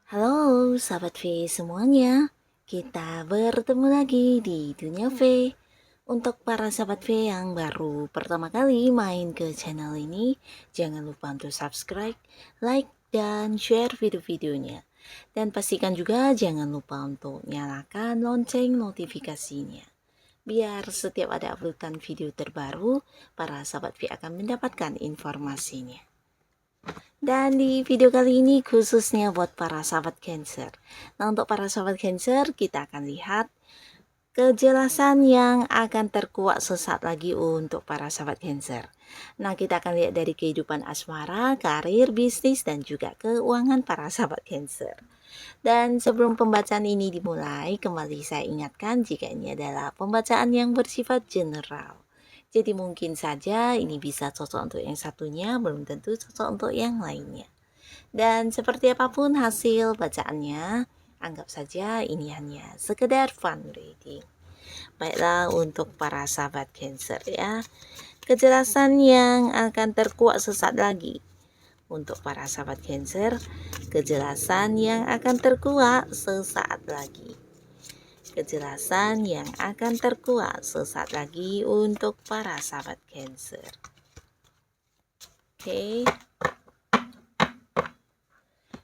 Halo sahabat V semuanya, kita bertemu lagi di Dunia V. Untuk para sahabat V yang baru pertama kali main ke channel ini, jangan lupa untuk subscribe, like, dan share video-videonya. Dan pastikan juga jangan lupa untuk nyalakan lonceng notifikasinya. Biar setiap ada uploadan video terbaru, para sahabat V akan mendapatkan informasinya. Dan di video kali ini khususnya buat para sahabat Cancer. Nah, untuk para sahabat Cancer, kita akan lihat kejelasan yang akan terkuak sesaat lagi untuk para sahabat Cancer. Nah, kita akan lihat dari kehidupan asmara, karir, bisnis, dan juga keuangan para sahabat Cancer. Dan sebelum pembacaan ini dimulai, kembali saya ingatkan jika ini adalah pembacaan yang bersifat general. Jadi mungkin saja ini bisa cocok untuk yang satunya, belum tentu cocok untuk yang lainnya. Dan seperti apapun hasil bacaannya, anggap saja ini hanya sekedar fun reading. Baiklah, untuk para sahabat Cancer ya, kejelasan yang akan terkuak sesaat lagi. Untuk para sahabat Cancer, kejelasan yang akan terkuak sesaat lagi. Kejelasan yang akan terkuak sesaat lagi untuk para sahabat Cancer. Oke.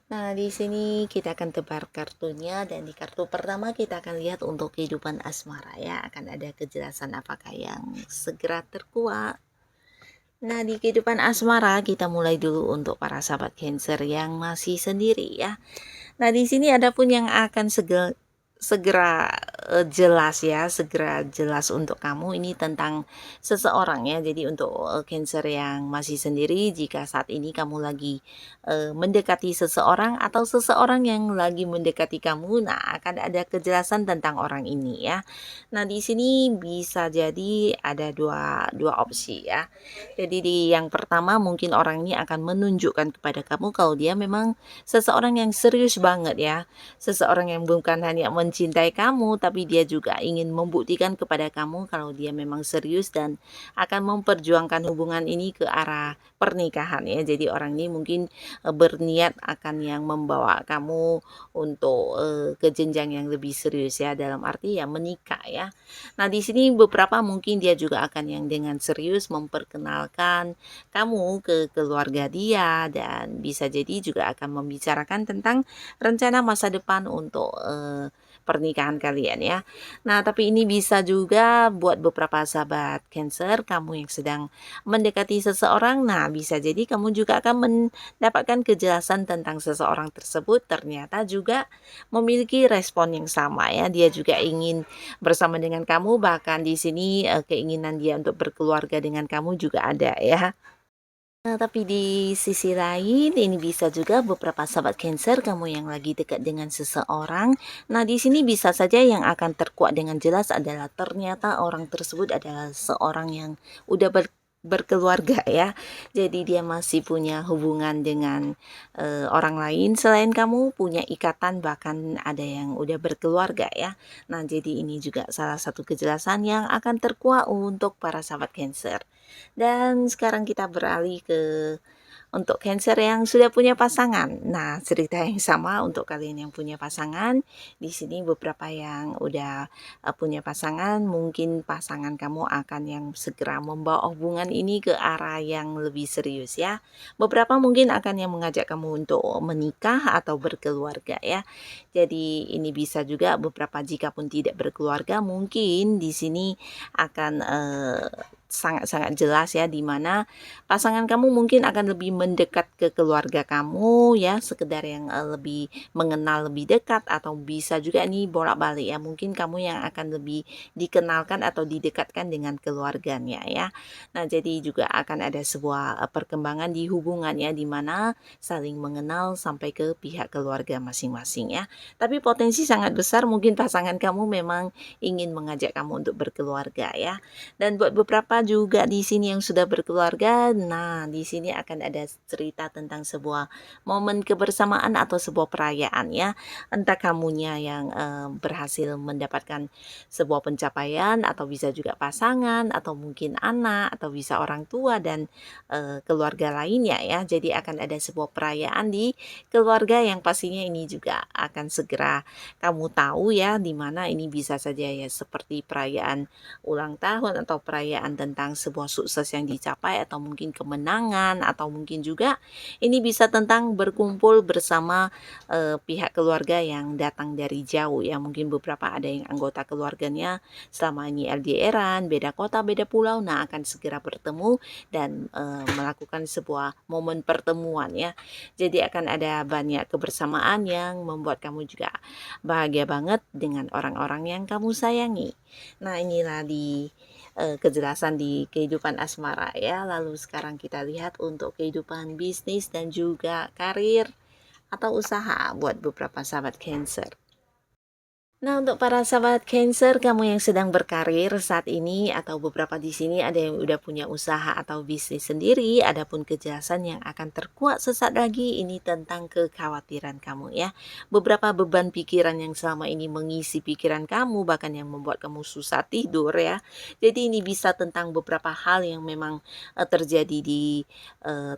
Nah, di sini kita akan tebar kartunya, dan di kartu pertama kita akan lihat untuk kehidupan asmara ya, akan ada kejelasan apakah yang segera terkuak. Nah, di kehidupan asmara kita mulai dulu untuk para sahabat Cancer yang masih sendiri ya. Nah, di sini ada pun yang akan segera jelas untuk kamu ini tentang seseorang ya. Jadi untuk Cancer yang masih sendiri, jika saat ini kamu lagi mendekati seseorang atau seseorang yang lagi mendekati kamu, nah akan ada kejelasan tentang orang ini ya. Nah, di sini bisa jadi ada dua opsi ya. Jadi di yang pertama mungkin orang ini akan menunjukkan kepada kamu kalau dia memang seseorang yang serius banget ya. Seseorang yang bukan hanya mencintai kamu, tapi dia juga ingin membuktikan kepada kamu kalau dia memang serius dan akan memperjuangkan hubungan ini ke arah pernikahan ya. Jadi orang ini mungkin berniat akan yang membawa kamu untuk ke jenjang yang lebih serius ya, dalam arti ya menikah ya. Nah, di sini beberapa mungkin dia juga akan yang dengan serius memperkenalkan kamu ke keluarga dia, dan bisa jadi juga akan membicarakan tentang rencana masa depan untuk pernikahan kalian ya. Nah, tapi ini bisa juga buat beberapa sahabat Cancer, kamu yang sedang mendekati seseorang, nah bisa jadi kamu juga akan mendapatkan kejelasan tentang seseorang tersebut ternyata juga memiliki respon yang sama ya. Dia juga ingin bersama dengan kamu, bahkan di sini keinginan dia untuk berkeluarga dengan kamu juga ada ya. Nah, tapi di sisi lain ini bisa juga beberapa sahabat Cancer kamu yang lagi dekat dengan seseorang. Nah, di sini bisa saja yang akan terkuak dengan jelas adalah ternyata orang tersebut adalah seorang yang udah berkeluarga ya. Jadi dia masih punya hubungan dengan orang lain selain kamu, punya ikatan, bahkan ada yang udah berkeluarga ya. Nah, jadi ini juga salah satu kejelasan yang akan terkuak untuk para sahabat Cancer. Dan sekarang kita beralih ke untuk Cancer yang sudah punya pasangan. Nah, cerita yang sama untuk kalian yang punya pasangan. Di sini beberapa yang udah punya pasangan, mungkin pasangan kamu akan yang segera membawa hubungan ini ke arah yang lebih serius ya. Beberapa mungkin akan yang mengajak kamu untuk menikah atau berkeluarga ya. Jadi ini bisa juga beberapa jika pun tidak berkeluarga, mungkin di sini akan sangat-sangat jelas ya, di mana pasangan kamu mungkin akan lebih mendekat ke keluarga kamu ya, sekedar yang lebih mengenal lebih dekat, atau bisa juga nih bolak-balik ya, mungkin kamu yang akan lebih dikenalkan atau didekatkan dengan keluarganya ya. Nah, jadi juga akan ada sebuah perkembangan di hubungannya, di mana saling mengenal sampai ke pihak keluarga masing-masing ya. Tapi potensi sangat besar mungkin pasangan kamu memang ingin mengajak kamu untuk berkeluarga ya. Dan buat beberapa juga di sini yang sudah berkeluarga, nah di sini akan ada cerita tentang sebuah momen kebersamaan atau sebuah perayaan ya. Entah kamunya yang berhasil mendapatkan sebuah pencapaian, atau bisa juga pasangan, atau mungkin anak, atau bisa orang tua dan keluarga lainnya ya. Jadi akan ada sebuah perayaan di keluarga yang pastinya ini juga akan segera kamu tahu ya, di mana ini bisa saja ya seperti perayaan ulang tahun, atau perayaan tentang sebuah sukses yang dicapai, atau mungkin kemenangan, atau mungkin juga ini bisa tentang berkumpul bersama pihak keluarga yang datang dari jauh ya. Mungkin beberapa ada yang anggota keluarganya selama ini LDRan, beda kota, beda pulau, nah akan segera bertemu dan melakukan sebuah momen pertemuan ya. Jadi akan ada banyak kebersamaan yang membuat kamu juga bahagia banget dengan orang-orang yang kamu sayangi. Nah, inilah di kejelasan di kehidupan asmara ya. Lalu sekarang kita lihat untuk kehidupan bisnis dan juga karir atau usaha buat beberapa sahabat Cancer. Nah, untuk para sahabat Cancer, kamu yang sedang berkarir saat ini, atau beberapa di sini ada yang udah punya usaha atau bisnis sendiri, adapun kejelasan yang akan terkuak sesaat lagi ini tentang kekhawatiran kamu ya. Beberapa beban pikiran yang selama ini mengisi pikiran kamu, bahkan yang membuat kamu susah tidur ya. Jadi ini bisa tentang beberapa hal yang memang terjadi di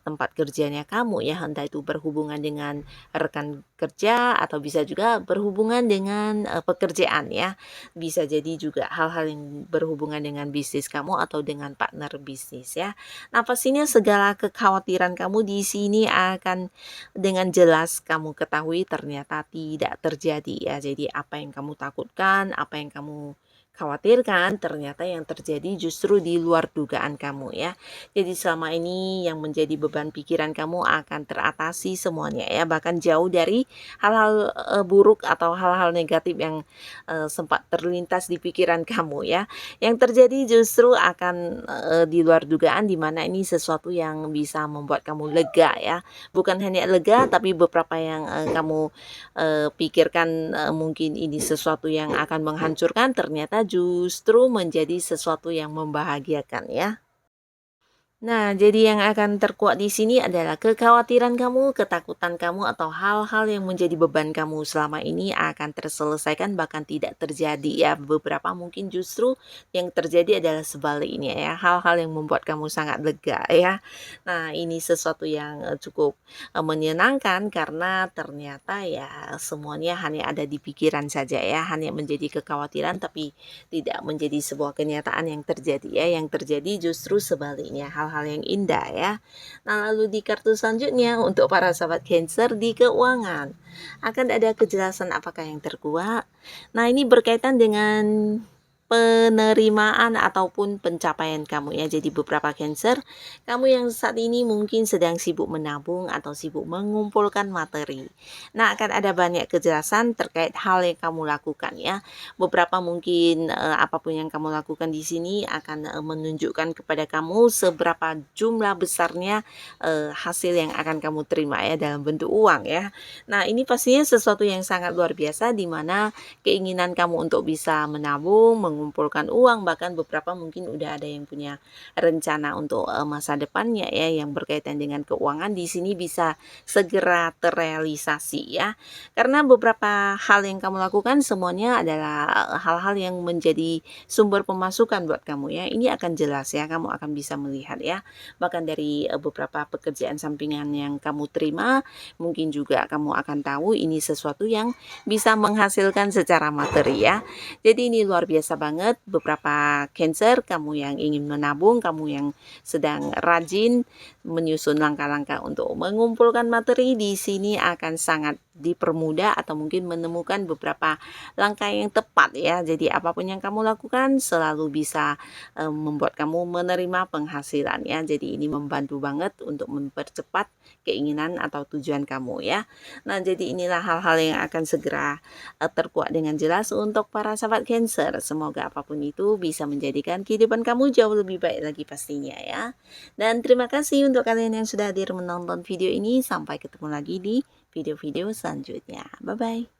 tempat kerjanya kamu ya, entah itu berhubungan dengan rekan kerja, atau bisa juga berhubungan dengan pekerjaan ya. Bisa jadi juga hal-hal yang berhubungan dengan bisnis kamu atau dengan partner bisnis ya. Nah, pastinya segala kekhawatiran kamu di sini akan dengan jelas kamu ketahui ternyata tidak terjadi ya. Jadi apa yang kamu takutkan, apa yang kamu khawatirkan, ternyata yang terjadi justru di luar dugaan kamu ya. Jadi selama ini yang menjadi beban pikiran kamu akan teratasi semuanya ya, bahkan jauh dari hal-hal buruk atau hal-hal negatif yang sempat terlintas di pikiran kamu ya. Yang terjadi justru akan di luar dugaan, di mana ini sesuatu yang bisa membuat kamu lega ya. Bukan hanya lega, tapi beberapa yang kamu pikirkan mungkin ini sesuatu yang akan menghancurkan, ternyata justru menjadi sesuatu yang membahagiakan ya. Nah, jadi yang akan terkuak di sini adalah kekhawatiran kamu, ketakutan kamu, atau hal-hal yang menjadi beban kamu selama ini akan terselesaikan, bahkan tidak terjadi ya. Beberapa mungkin justru yang terjadi adalah sebaliknya ya, hal-hal yang membuat kamu sangat lega ya. Nah, ini sesuatu yang cukup menyenangkan, karena ternyata ya semuanya hanya ada di pikiran saja ya, hanya menjadi kekhawatiran tapi tidak menjadi sebuah kenyataan yang terjadi ya. Yang terjadi justru sebaliknya, hal-hal yang indah ya. Nah, lalu di kartu selanjutnya untuk para sahabat Cancer di keuangan akan ada kejelasan apakah yang terkuak. Nah, ini berkaitan dengan penerimaan ataupun pencapaian kamu ya. Jadi beberapa Cancer, kamu yang saat ini mungkin sedang sibuk menabung atau sibuk mengumpulkan materi. Nah, akan ada banyak kejelasan terkait hal yang kamu lakukan ya. Beberapa mungkin apapun yang kamu lakukan di sini akan menunjukkan kepada kamu seberapa jumlah besarnya hasil yang akan kamu terima ya, dalam bentuk uang ya. Nah, ini pastinya sesuatu yang sangat luar biasa, di mana keinginan kamu untuk bisa menabung, mengumpulkan uang, bahkan beberapa mungkin udah ada yang punya rencana untuk masa depannya ya, yang berkaitan dengan keuangan di sini bisa segera terrealisasi ya. Karena beberapa hal yang kamu lakukan semuanya adalah hal-hal yang menjadi sumber pemasukan buat kamu ya. Ini akan jelas ya, kamu akan bisa melihat ya. Bahkan dari beberapa pekerjaan sampingan yang kamu terima, mungkin juga kamu akan tahu ini sesuatu yang bisa menghasilkan secara materi ya. Jadi ini luar biasa banget. Beberapa Cancer, kamu yang ingin menabung, kamu yang sedang rajin menyusun langkah-langkah untuk mengumpulkan materi, di sini akan sangat dipermudah atau mungkin menemukan beberapa langkah yang tepat ya. Jadi apapun yang kamu lakukan selalu bisa membuat kamu menerima penghasilan ya. Jadi ini membantu banget untuk mempercepat keinginan atau tujuan kamu ya. Nah, jadi inilah hal-hal yang akan segera terkuak dengan jelas untuk para sahabat Cancer. Semoga apapun itu bisa menjadikan kehidupan kamu jauh lebih baik lagi pastinya ya. Dan terima kasih untuk kalian yang sudah hadir menonton video ini. Sampai ketemu lagi di video-video selanjutnya. Bye-bye.